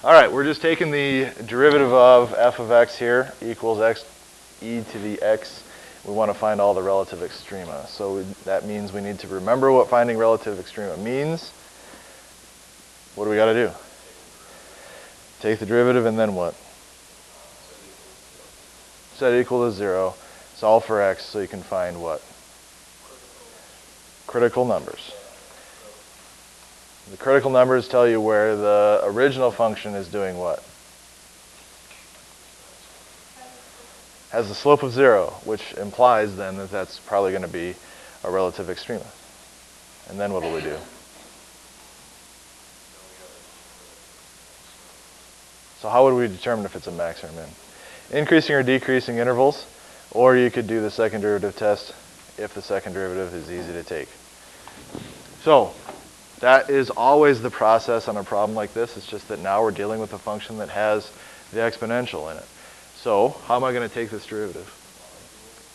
All right, we're just taking the derivative of f of x here equals x e to the x. We want to find all the relative extrema. So that means we need to remember what finding relative extrema means. What do we got to do? Take the derivative and then what? Set it equal to 0. Solve for x so you can find what? Critical numbers. The critical numbers tell you where the original function is doing what? Has a slope of 0, which implies then that that's probably going to be a relative extrema. And then what do we do? So how would we determine if it's a max or a min? Increasing or decreasing intervals, or you could do the second derivative test if the second derivative is easy to take. So that is always the process on a problem like this. It's just that now we're dealing with a function that has the exponential in it. So how am I going to take this derivative?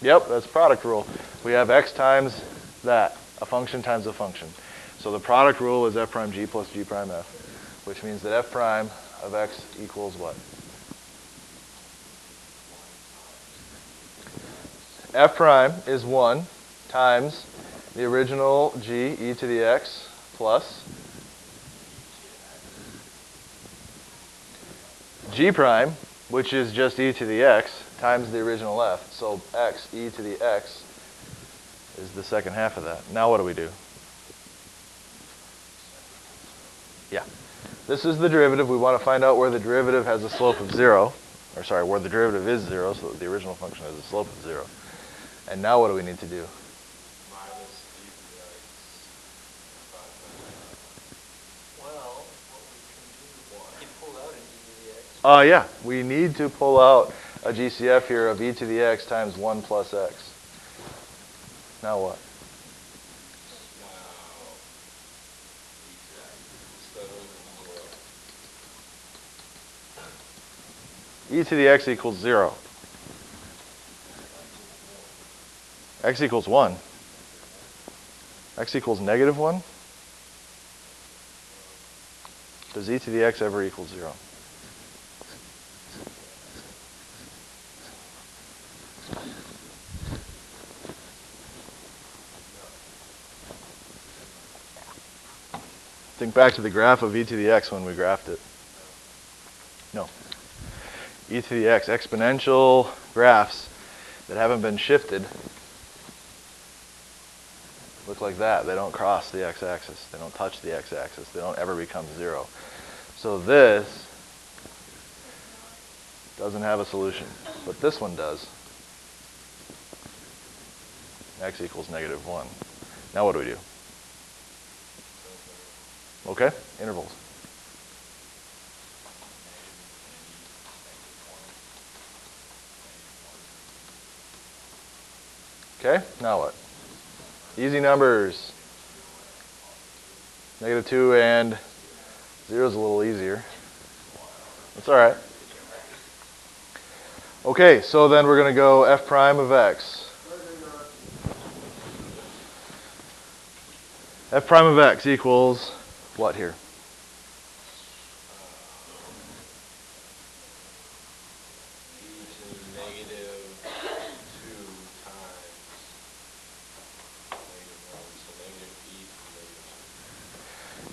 Yep, that's product rule. We have x times that, a function times a function. So the product rule is f prime g plus g prime f, which means that f prime of x equals what? F prime is 1 times the original g e to the x plus g prime, which is just e to the x, times the original f. So x e to the x is the second half of that. Now what do we do? Yeah. This is the derivative. We want to find out where the derivative has a slope of 0. Or sorry, where the derivative is 0, so that the original function has a slope of 0. And now what do we need to do? Yeah, we need to pull out a GCF here of e to the x times 1 plus x. Now what? E to the x equals 0. X equals 1. X equals negative 1. Does e to the x ever equal 0? Think back to the graph of e to the x when we graphed it. No. E to the x, exponential graphs that haven't been shifted look like that. They don't cross the x-axis. They don't touch the x-axis. They don't ever become 0. So this doesn't have a solution, but this one does. X equals negative 1. Now what do we do? Okay, intervals. Okay, now what? Easy numbers. Negative 2 and 0 is a little easier. That's all right. Okay, so then we're going to go f prime of x. F prime of x equals what here?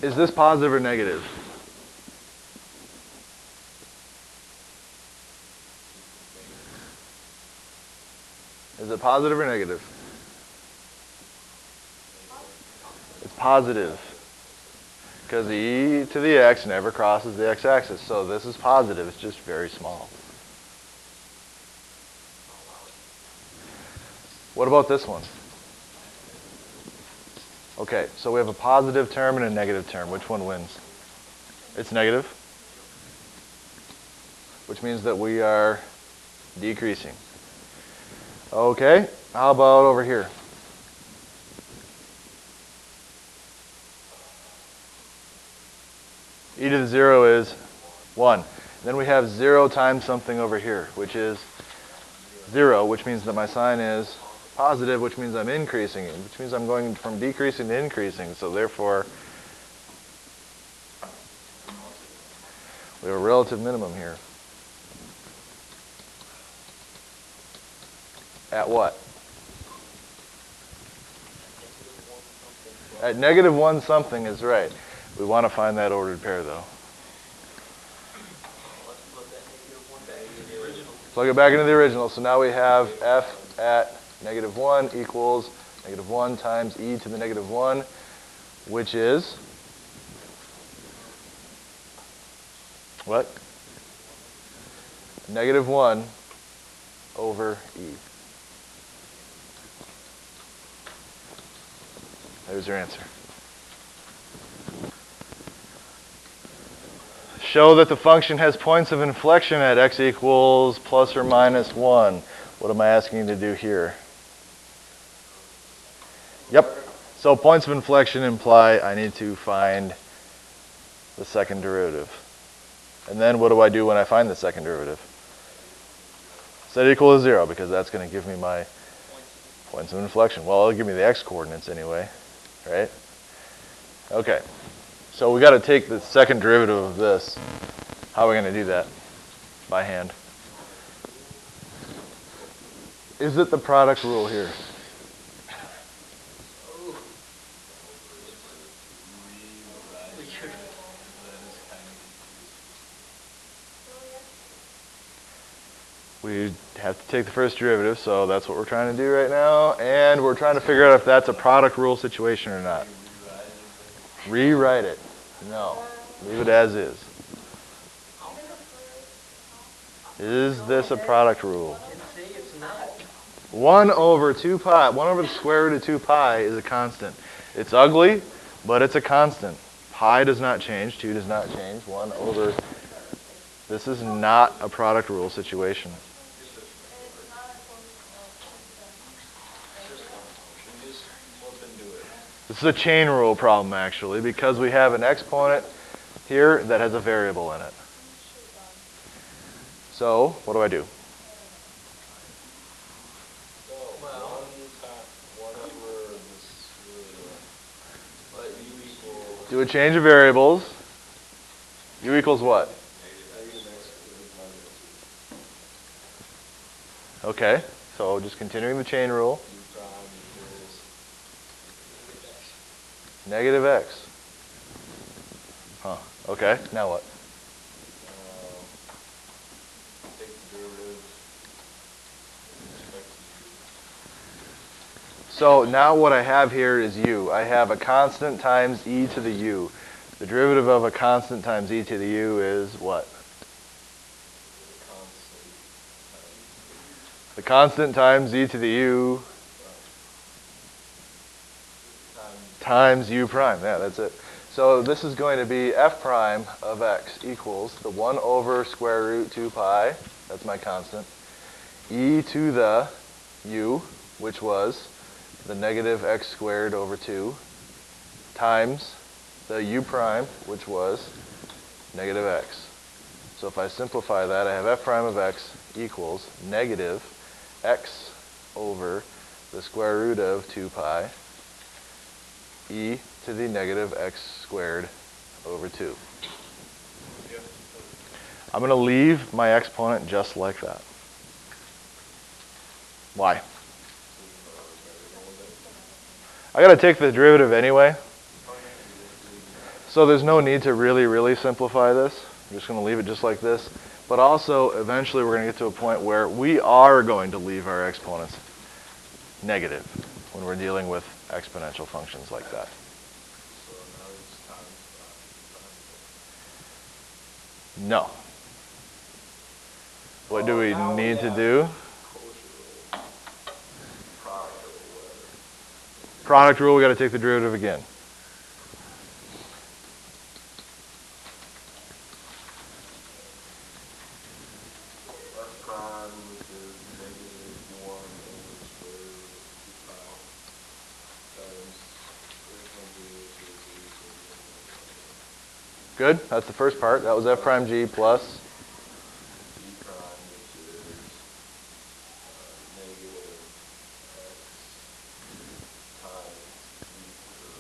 Is this positive or negative? Is it positive or negative? It's positive. Because the e to the x never crosses the x-axis. So this is positive. It's just very small. What about this one? Okay, so we have a positive term and a negative term. Which one wins? It's negative, which means that we are decreasing. Okay, how about over here? E to the 0 is 1. Then we have 0 times something over here, which is 0, which means that my sign is positive, which means I'm increasing, which means I'm going from decreasing to increasing. So therefore, We have a relative minimum here. At what? At negative 1 something is right. We want to find that ordered pair, though. Plug it back into the original. So now we have f at negative 1 equals negative 1 times e to the negative 1, which is what? Negative 1 over e. There's your answer. Show that the function has points of inflection at x equals plus or minus 1. What am I asking you to do here? Yep. So points of inflection imply I need to find the second derivative. And then what do I do when I find the second derivative? Set it equal to 0, because that's going to give me my points of inflection. Well, it'll give me the x coordinates anyway, right? Okay. So we got to take the second derivative of this. How are we going to do that? By hand. Is it the product rule here? We have to take the first derivative, so that's what we're trying to do right now. And we're trying to figure out if that's a product rule situation or not. Rewrite it. No. Leave it as is. Is this a product rule? 1 over 2 pi, 1 over the square root of 2 pi is a constant. It's ugly, but it's a constant. Pi does not change, 2 does not change, 1 over... This is not a product rule situation. This is a chain rule problem, actually, because we have an exponent here that has a variable in it. So, what do I do? Do a change of variables. U equals what? Okay, so just continuing the chain rule. Negative x. Huh. Okay, now what? So now what I have here is u. I have a constant times e to the u. The derivative of a constant times e to the u is what? The constant times e to the u times u prime. Yeah, that's it. So this is going to be f prime of x equals the 1 over square root 2 pi, that's my constant, e to the u, which was the negative x squared over 2, times the u prime, which was negative x. So if I simplify that, I have f prime of x equals negative x over the square root of 2 pi e to the negative x squared over 2. I'm going to leave my exponent just like that. Why? I got to take the derivative anyway. So there's no need to really simplify this. I'm just going to leave it just like this. But also, eventually we're going to get to a point where we are going to leave our exponents negative when we're dealing with exponential functions like that. No. What do we need to do? Product rule, we got to take the derivative again. Good, that's the first part. That was f prime g plus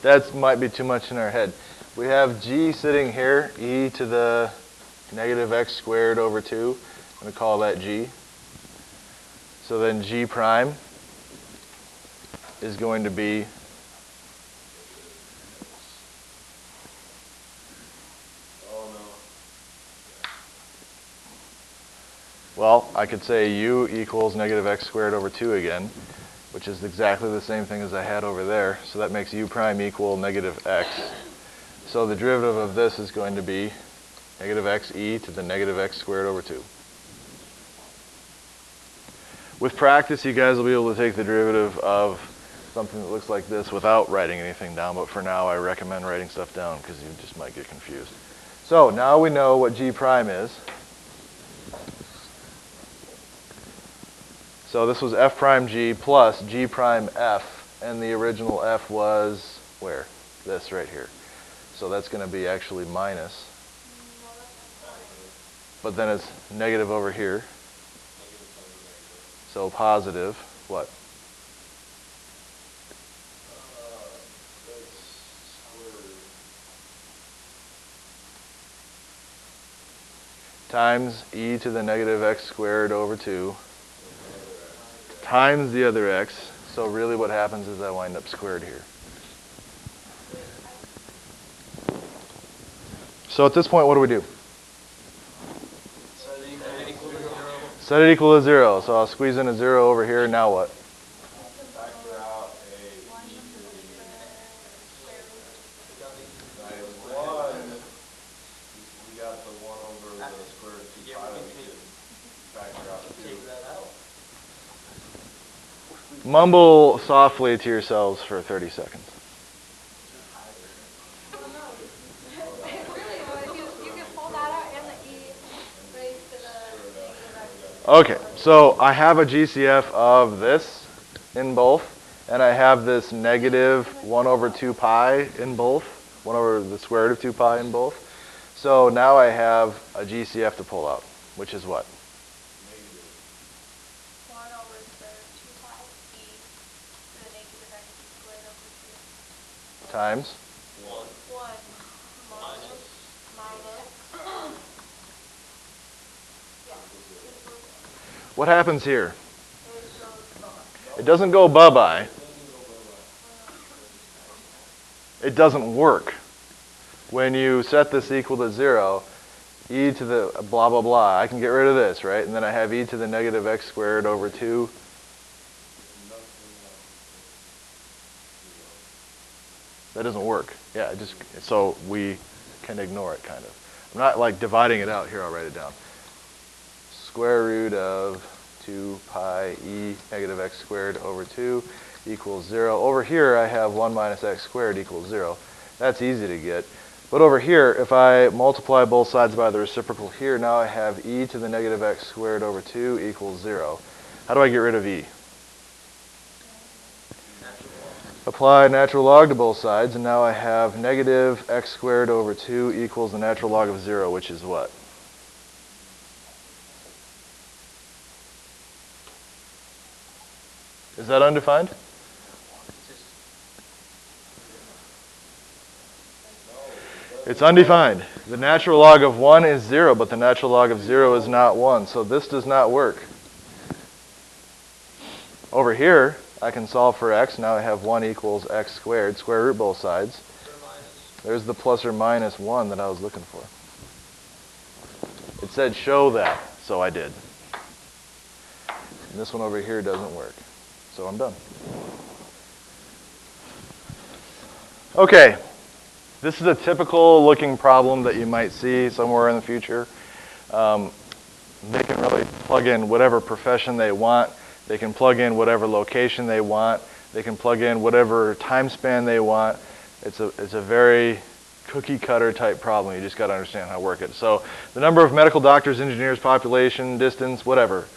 that might be too much in our head. We have g sitting here, e to the negative x squared over 2. I'm going to call that g. So then g prime is going to be well, I could say u equals negative x squared over 2 again, which is exactly the same thing as I had over there. So that makes u prime equal negative x. So the derivative of this is going to be negative x e to the negative x squared over 2. With practice, you guys will be able to take the derivative of something that looks like this without writing anything down, but for now I recommend writing stuff down because you just might get confused. So now we know what g prime is. So this was f prime g plus g prime f, and the original f was where? This right here. So that's going to be actually minus, but then it's negative over here. So positive, what? Times e to the negative x squared over 2 times the other x. So really what happens is I wind up squared here. So at this point, what do? Set it equal to 0. So I'll squeeze in a 0 over here. Now what? Factor out a e to the 1. We got the 1 over the square root of 2 pi. We could factor out 2. Mumble softly to yourselves for 30 seconds. Okay, so I have a GCF of this in both, and I have this negative 1 over 2 pi in both, 1 over the square root of 2 pi in both. So now I have a GCF to pull out, which is what? Negative 1 over the square root of 2 pi e to the negative x squared over 2. Times? 1 minus. What happens here? It doesn't go bye-bye. It doesn't work. When you set this equal to 0, e to the blah, blah, blah, I can get rid of this, right? And then I have e to the negative x squared over 2. That doesn't work. Yeah, so we can ignore it, kind of. I'm not like dividing it out. Here, I'll write it down. Square root of 2 pi e negative x squared over 2 equals 0. Over here, I have 1 minus x squared equals 0. That's easy to get. But over here, if I multiply both sides by the reciprocal here, now I have e to the negative x squared over 2 equals 0. How do I get rid of e? Apply natural log to both sides, and now I have negative x squared over 2 equals the natural log of 0, which is what? Is that undefined? It's undefined. The natural log of 1 is 0, but the natural log of 0 is not 1. So this does not work. Over here, I can solve for x. Now I have 1 equals x squared. Square root both sides. There's the plus or minus 1 that I was looking for. It said show that, so I did. And this one over here doesn't work. So I'm done. Okay. This is a typical looking problem that you might see somewhere in the future. They can really plug in whatever profession they want. They can plug in whatever location they want. They can plug in whatever time span they want. It's a very cookie cutter type problem. You just got to understand how to work it. So the number of medical doctors, engineers, population, distance, whatever,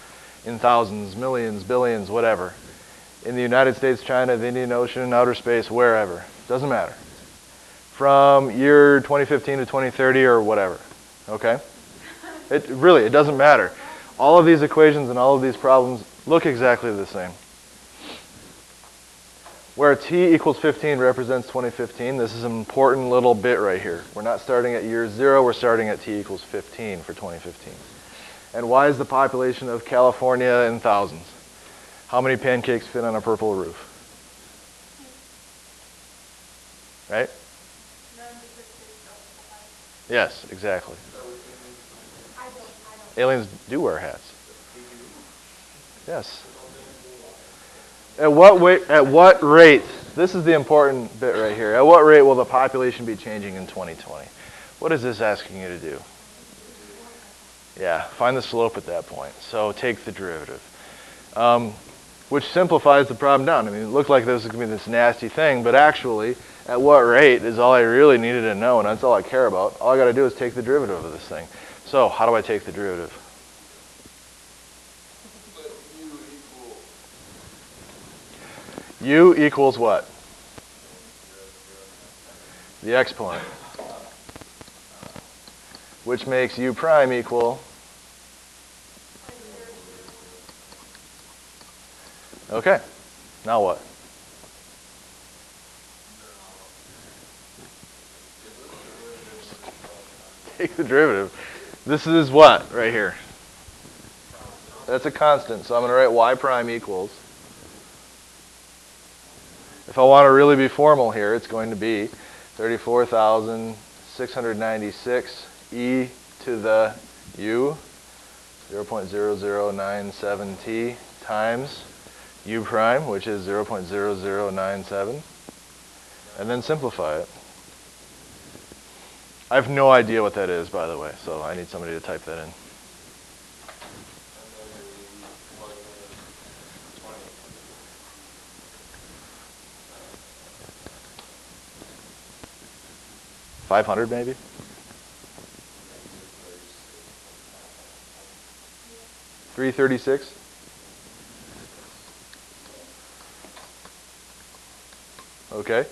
in thousands, millions, billions, whatever. In the United States, China, the Indian Ocean, outer space, wherever. Doesn't matter. From year 2015 to 2030 or whatever. Okay? It doesn't matter. All of these equations and all of these problems look exactly the same. Where t equals 15 represents 2015, this is an important little bit right here. We're not starting at year 0, we're starting at t equals 15 for 2015. And why is the population of California in thousands? How many pancakes fit on a purple roof? Right? Yes, exactly. Aliens do wear hats. Yes. At what rate, this is the important bit right here, at what rate will the population be changing in 2020? What is this asking you to do? Yeah, find the slope at that point. So take the derivative. Which simplifies the problem down. I mean, it looked like this was going to be this nasty thing, but actually, at what rate is all I really needed to know, and that's all I care about. All I got to do is take the derivative of this thing. So how do I take the derivative? U equals what? The exponent. Which makes u prime equal? Okay, now what? Take the derivative. This is what right here? That's a constant, so I'm going to write y prime equals. If I want to really be formal here, it's going to be 34,696 e to the u, 0.0097t times u prime, which is 0.0097, and then simplify it. I have no idea what that is, by the way, so I need somebody to type that in. $500 maybe? $336? Okay.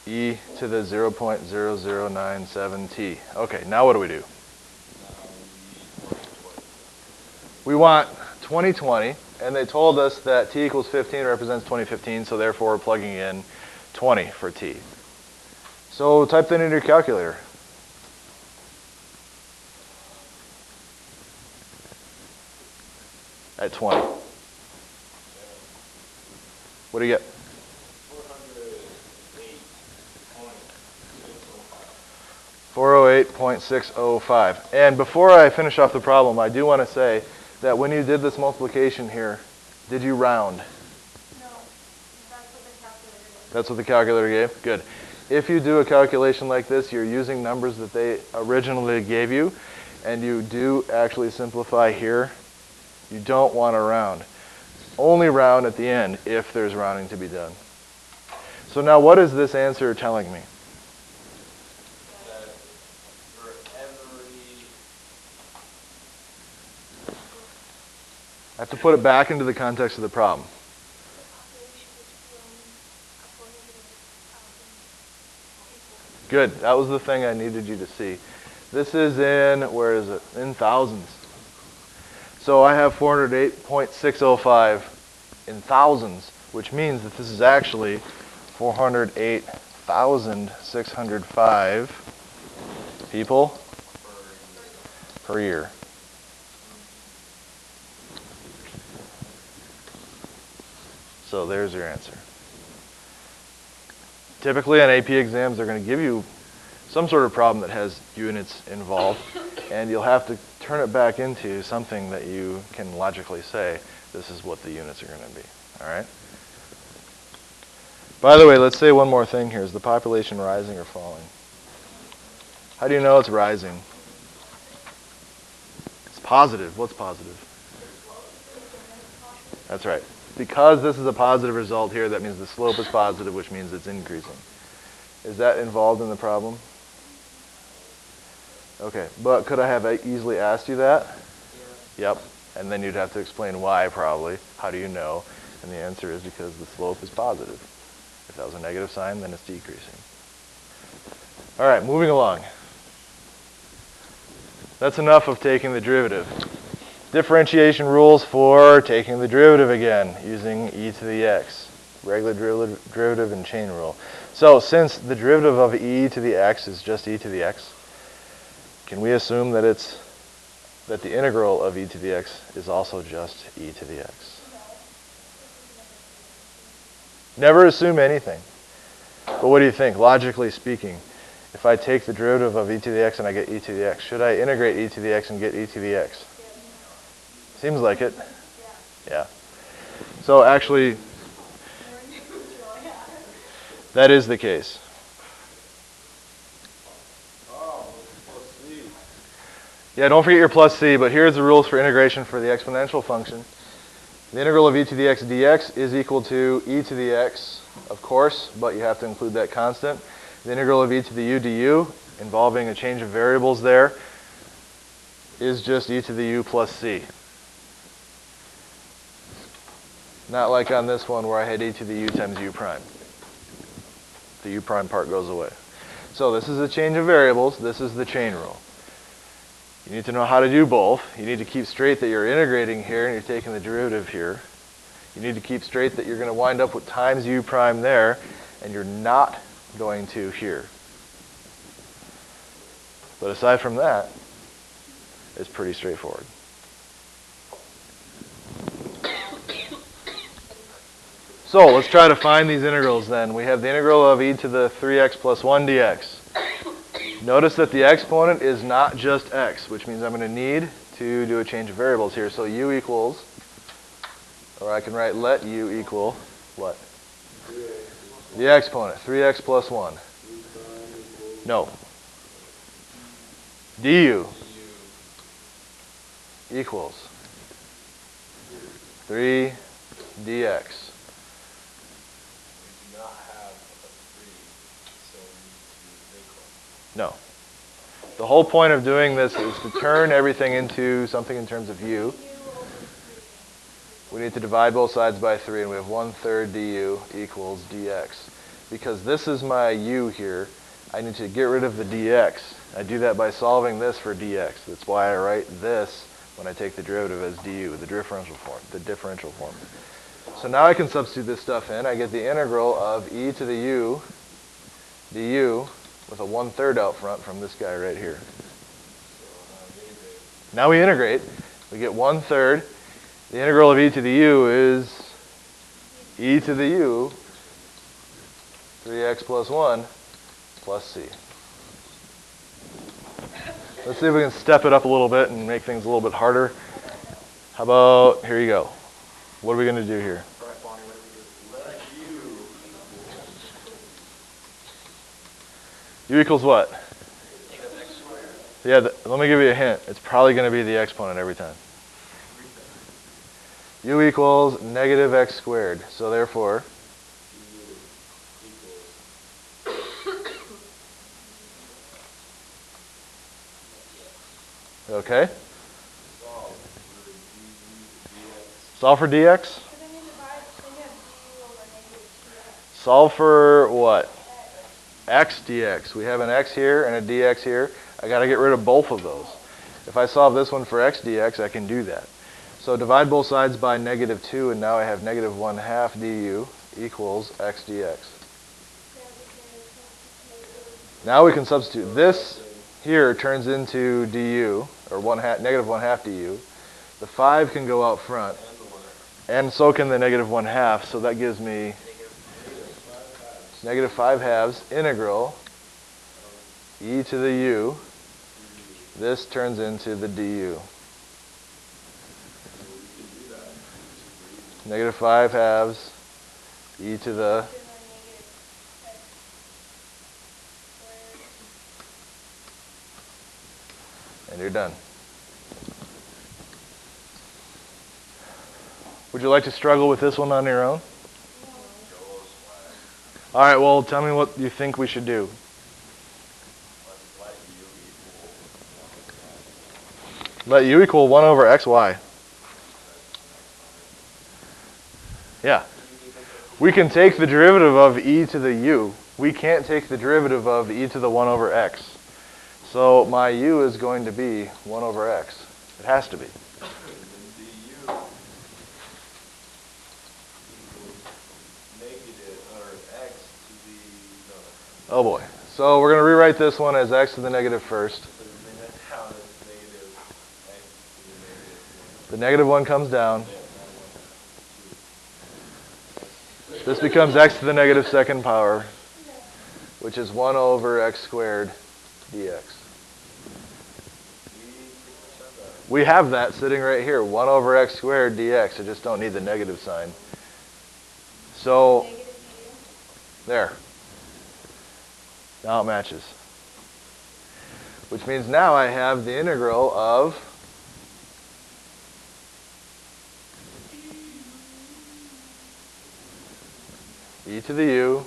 E to the 0.0097t. Okay, now what do we do? We want 2020, and they told us that t equals 15 represents 2015, so therefore we're plugging in 20 for t. So type that into your calculator. At 20. What do you get? 408.605. And before I finish off the problem, I do want to say that when you did this multiplication here, did you round? No, that's what the calculator gave. That's what the calculator gave? Good. If you do a calculation like this, you're using numbers that they originally gave you, and you do actually simplify here, you don't want to round. Only round at the end if there's rounding to be done. So now what is this answer telling me? I have to put it back into the context of the problem. Good. That was the thing I needed you to see. This is in, where is it? In thousands. So I have 408.605 in thousands, which means that this is actually 408,605 people per year. So there's your answer. Typically on AP exams, they're going to give you some sort of problem that has units involved, and you'll have to turn it back into something that you can logically say, this is what the units are going to be. All right? By the way, let's say one more thing here. Is the population rising or falling? How do you know it's rising? It's positive. What's positive? That's right. Because this is a positive result here, that means the slope is positive, which means it's increasing. Is that involved in the problem? Okay, but could I have easily asked you that? Yep, and then you'd have to explain why probably. How do you know? And the answer is because the slope is positive. If that was a negative sign, then it's decreasing. All right, moving along. That's enough of taking the derivative. Differentiation rules for taking the derivative again, using e to the x. regular derivative and chain rule. So since the derivative of e to the x is just e to the x, can we assume that the integral of e to the x is also just e to the x? Never assume anything. But what do you think, logically speaking? If I take the derivative of e to the x and I get e to the x, should I integrate e to the x and get e to the x? Seems like it. Yeah. So actually, that is the case. Yeah, don't forget your plus c, but here's the rules for integration for the exponential function. The integral of e to the x dx is equal to e to the x, of course, but you have to include that constant. The integral of e to the u du, involving a change of variables there, is just e to the u plus c. Not like on this one where I had e to the u times u prime. The u prime part goes away. So this is a change of variables. This is the chain rule. You need to know how to do both. You need to keep straight that you're integrating here and you're taking the derivative here. You need to keep straight that you're going to wind up with times u prime there, and you're not going to here. But aside from that, it's pretty straightforward. So let's try to find these integrals then. We have the integral of e to the 3x plus 1 dx. Notice that the exponent is not just x, which means I'm going to need to do a change of variables here. So u equals, or I can write let u equal what? The exponent, 3x plus 1. No. Du equals 3 dx. No. The whole point of doing this is to turn everything into something in terms of u. We need to divide both sides by 3, and we have 1/3 du equals dx. Because this is my u here, I need to get rid of the dx. I do that by solving this for dx. That's why I write this when I take the derivative as du, the differential form. So now I can substitute this stuff in. I get the integral of e to the u du with a 1/3 out front from this guy right here. Now we integrate. We get 1/3. The integral of e to the u is e to the u 3x plus 1 plus c. Let's see if we can step it up a little bit and make things a little bit harder. How about, here you go. What are we going to do here? U equals what? Yeah, let me give you a hint. It's probably going to be the exponent every time. U equals negative x squared. So therefore, okay. Solve for dx? Solve for what? X dx. We have an x here and a dx here. I got to get rid of both of those. If I solve this one for x dx, I can do that. So divide both sides by -2, and now I have -1/2 du equals x dx. Now we can substitute. This here turns into du, or -1/2 du. The 5 can go out front, and so can the -1/2, so that gives me -5/2 integral e to the u. This turns into the du. -5/2 e to the, and you're done. Would you like to struggle with this one on your own? All right, well, tell me what you think we should do. Let u equal 1/xy. Yeah. We can take the derivative of e to the u. We can't take the derivative of e to the 1/x. So my u is going to be 1/x. It has to be. Oh boy. So we're going to rewrite this one as x to the negative first. So we bring that down as negative x to the negative 1. The negative 1 comes down. Yeah, now 1. This becomes x to the negative second power, which is 1 over x squared dx. We have that sitting right here, 1 over x squared dx. I just don't need the negative sign. So, there. Now it matches. Which means now I have the integral of e to the u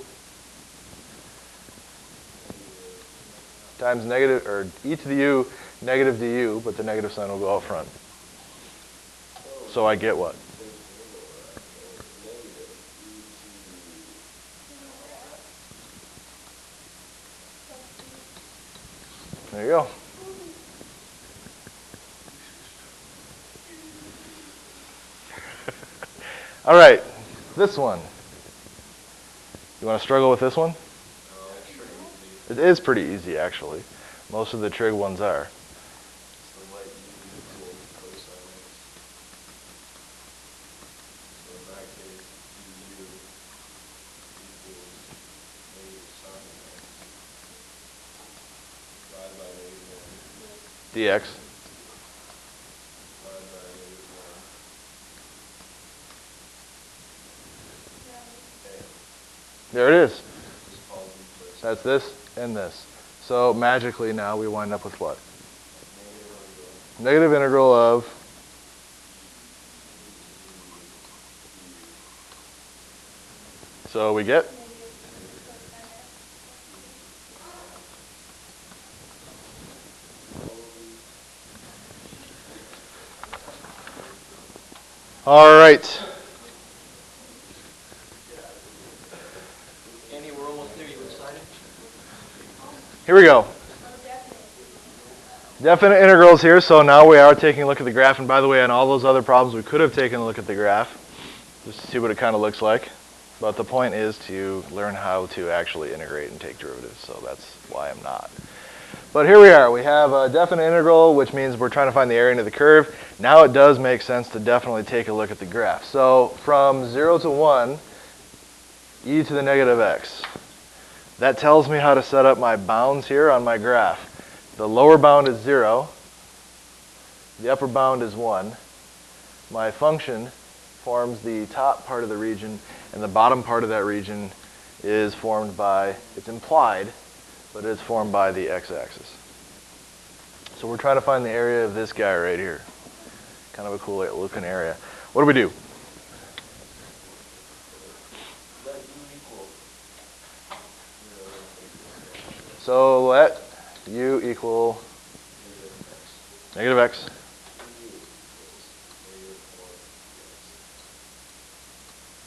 times negative, or e to the u negative du, but the negative sign will go out front. So I get what? There you go. All right, this one. You want to struggle with this one? It is pretty easy, actually. Most of the trig ones are. Dx. There it is. That's this and this. So magically now we wind up with what? Negative integral of so we get all right. Andy, we're almost there. You excited? Here we go. Definite integrals here, so now we are taking a look at the graph. And by the way, on all those other problems, we could have taken a look at the graph just to see what it kind of looks like. But the point is to learn how to actually integrate and take derivatives, so that's why I'm not. But here we are. We have a definite integral, which means we're trying to find the area under the curve. Now it does make sense to definitely take a look at the graph. So from 0 to 1, e to the negative x. That tells me how to set up my bounds here on my graph. The lower bound is 0. The upper bound is 1. My function forms the top part of the region, and the bottom part of that region is formed by, it's implied, but it's formed by the x-axis. So we're trying to find the area of this guy right here. Kind of a cool looking area. What do we do? So let u equal negative x.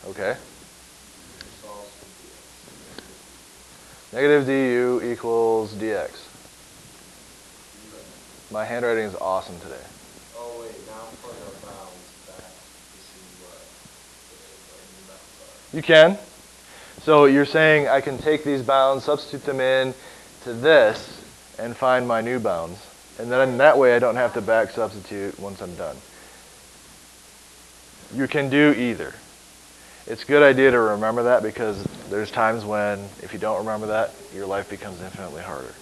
Okay. Negative du equals dx. My handwriting is awesome today. Oh wait, now I'm putting our bounds back to see what the bounds are. You can. So you're saying I can take these bounds, substitute them in to this, and find my new bounds. And then that way I don't have to back substitute once I'm done. You can do either. It's a good idea to remember that because there's times when if you don't remember that, your life becomes infinitely harder.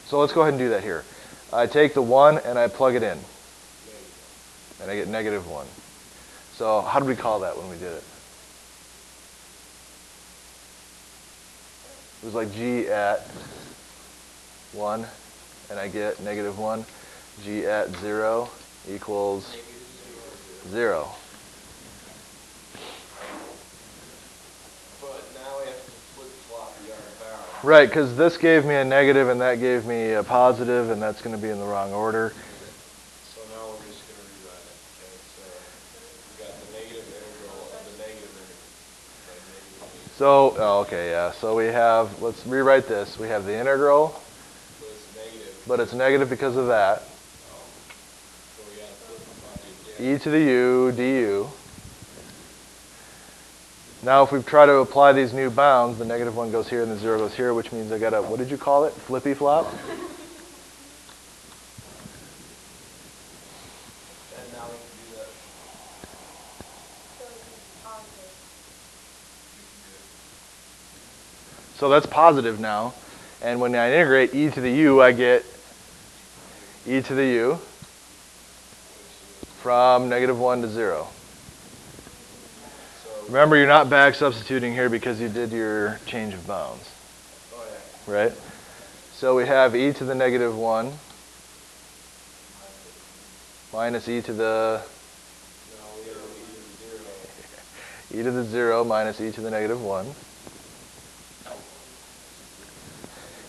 So let's go ahead and do that here. I take the 1 and I plug it in. And I get negative 1. So how did we call that when we did it? It was like g at 1, and I get negative 1. G at 0 equals 0. But now we have to flip-flop the bounds. Right, because this gave me a negative and that gave me a positive, and that's going to be in the wrong order. So now we're just going to rewrite it. Okay, so we got the negative integral of the negative integral. So, oh, okay, yeah. So we have, let's rewrite this. We have the integral, So it's negative. but it's negative because of that. So we got to flip-flop it again. E to the u du Now if we try to apply these new bounds, the negative 1 goes here and the 0 goes here, which means I got a, what did you call it? Flippy flop? And now we can do that. So that's positive now. And when I integrate e to the u, I get e to the u from negative 1 to 0. Remember, you're not back substituting here because you did your change of bounds. Oh, yeah. Right? So we have e to the negative 1 minus e to the e to the 0 minus e to the negative 1.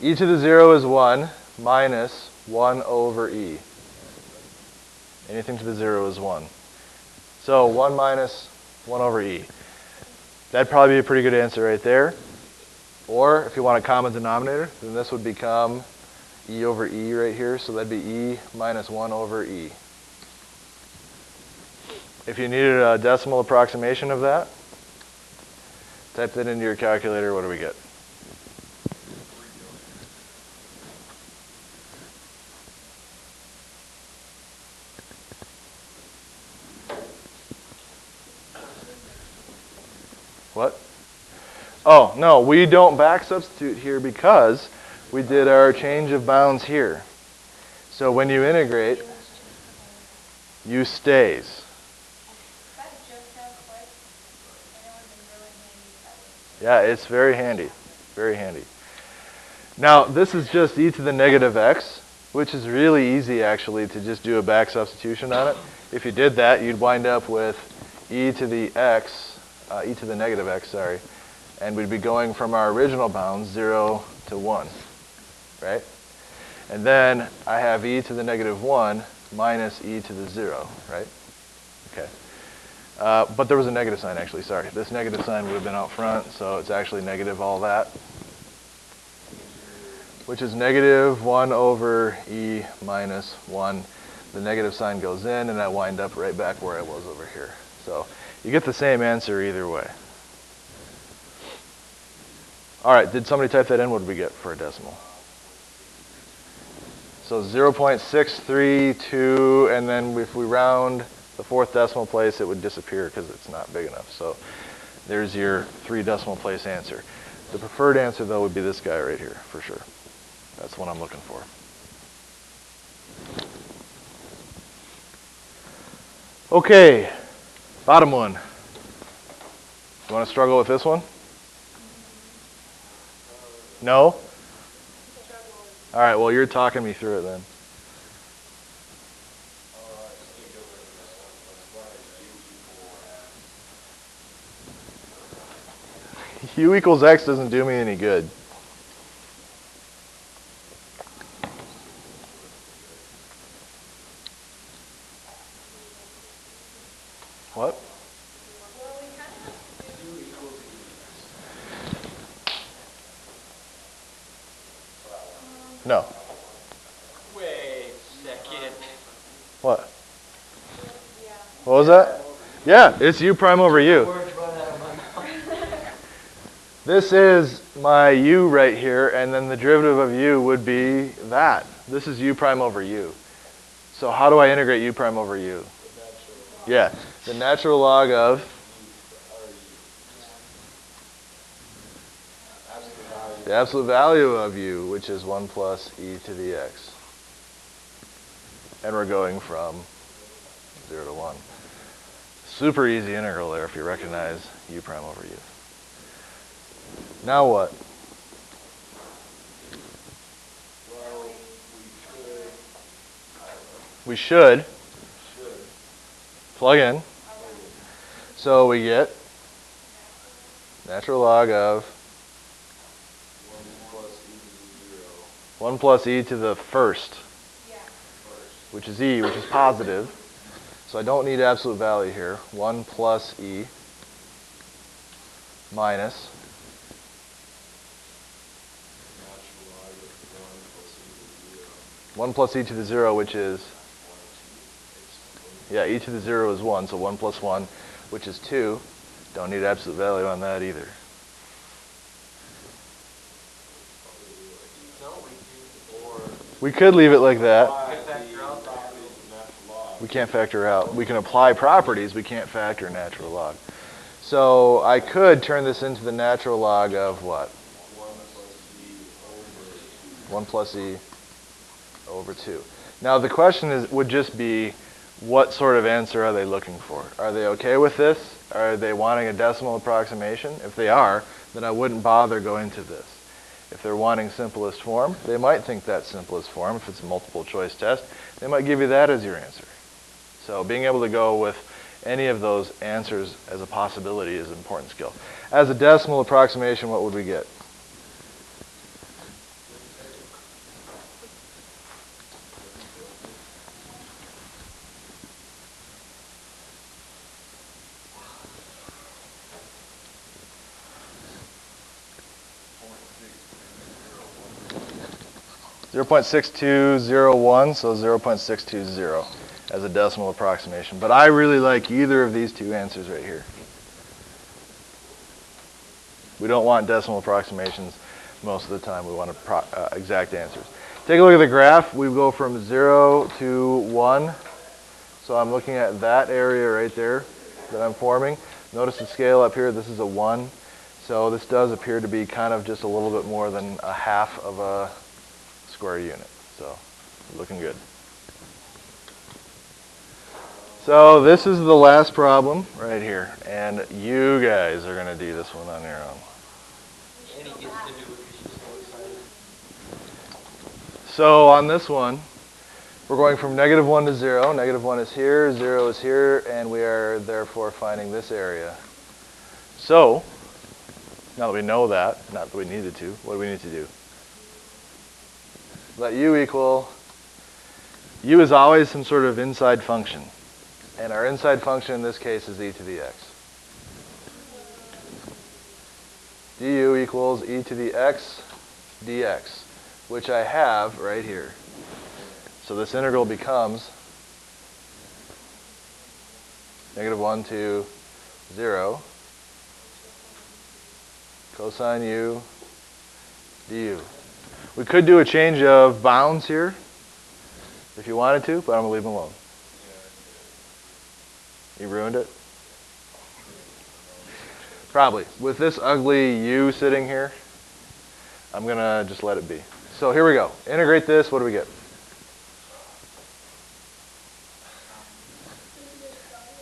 E to the 0 is 1 minus 1 over e. Anything to the 0 is 1. So 1 minus 1 over e. That'd probably be a pretty good answer right there. Or if you want a common denominator, then this would become e over e right here. So that'd be e minus 1 over e. If you needed a decimal approximation of that, type that into your calculator. What do we get? What? Oh, no, we don't back substitute here because we did our change of bounds here. So when you integrate, u stays. Yeah, it's very handy. Very handy. Now, this is just e to the negative x, which is really easy actually to just do a back substitution on it. If you did that, you'd wind up with e to the x, e to the negative x, sorry, and we'd be going from our original bounds, 0 to 1, right? And then I have e to the negative 1 minus e to the 0, right? Okay. But there was a negative sign, actually, sorry. This negative sign would have been out front, so it's actually negative all that, which is negative 1 over e minus 1. The negative sign goes in, and I wind up right back where I was over here. So you get the same answer either way. All right, did somebody type that in? What did we get for a decimal? So 0.632, and then if we round the fourth decimal place, it would disappear because it's not big enough. So there's your 3 decimal place answer. The preferred answer, though, would be this guy right here, for sure. That's what I'm looking for. Okay, bottom one. You want to struggle with this one? No? All right, well, you're talking me through it then. U equals x doesn't do me any good. What? No. Wait a second. What? What was that? Yeah, it's u prime over u. This is my u right here, and then the derivative of u would be that. This is u prime over u. So how do I integrate u prime over u? Yeah, the natural log of the absolute value of u, which is 1 plus e to the x. And we're going from 0 to 1. Super easy integral there if you recognize u prime over u. Now what? We should plug in. So we get natural log of 1 plus e to the first, which is e, which is positive. So I don't need absolute value here. 1 plus e minus 1 plus e to the 0, which is, yeah, e to the 0 is 1, so 1 plus 1, which is 2. Don't need absolute value on that either. We could leave it like that. We can't factor out. We can apply properties, we can't factor natural log. So I could turn this into the natural log of what? 1 plus e over 2. Now the question would just be, what sort of answer are they looking for? Are they okay with this? Are they wanting a decimal approximation? If they are, then I wouldn't bother going to this. If they're wanting simplest form, they might think that's simplest form. If it's a multiple choice test, they might give you that as your answer. So being able to go with any of those answers as a possibility is an important skill. As a decimal approximation, what would we get? .6201, so 0.620 as a decimal approximation. But I really like either of these two answers right here. We don't want decimal approximations most of the time. We want exact answers. Take a look at the graph. We go from 0 to 1. So I'm looking at that area right there that I'm forming. Notice the scale up here. This is a 1. So this does appear to be kind of just a little bit more than a half of a square unit. So looking good. So this is the last problem right here, and you guys are going to do this one on your own. So on this one, we're going from -1 to 0. -1 is here, 0 is here, and we are therefore finding this area. So now that we know that, not that we needed to, what do we need to do? Let u equal, u is always some sort of inside function. And our inside function in this case is e to the x. du equals e to the x dx, which I have right here. So this integral becomes -1 to 0 cosine u du. We could do a change of bounds here if you wanted to, but I'm going to leave them alone. You ruined it? Probably. With this ugly u sitting here, I'm going to just let it be. So here we go. Integrate this. What do we get?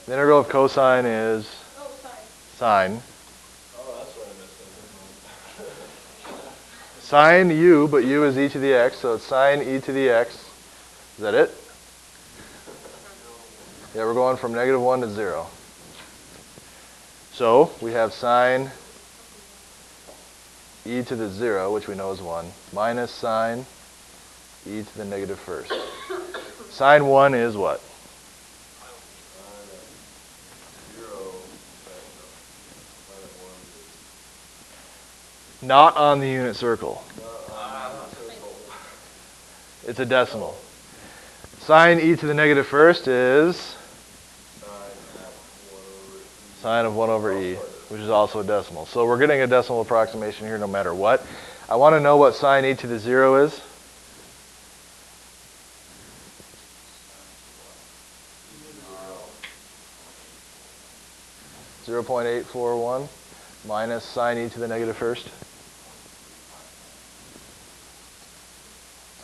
The integral of cosine is sine. Sine u, but u is e to the x, so it's sine e to the x. Is that it? Yeah, we're going from -1 to 0. So we have sine e to the 0, which we know is 1, minus sine e to the -1st. Sine 1 is what? Not on the unit circle. It's a decimal. Sine e to the -1st is sine of 1 over e, which is also a decimal. So we're getting a decimal approximation here no matter what. I want to know what sine e to the 0 is. .841 minus sine e to the -1st.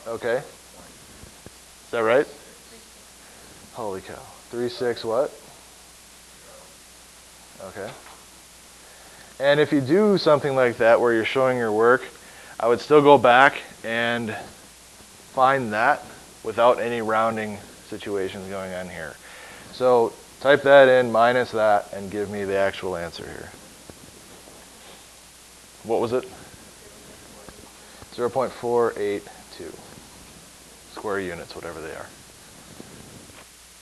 Okay. Is that right? Holy cow. 3/6 what? Okay. And if you do something like that where you're showing your work, I would still go back and find that without any rounding situations going on here. So type that in, minus that, and give me the actual answer here. What was it? 0.482 square units, whatever they are.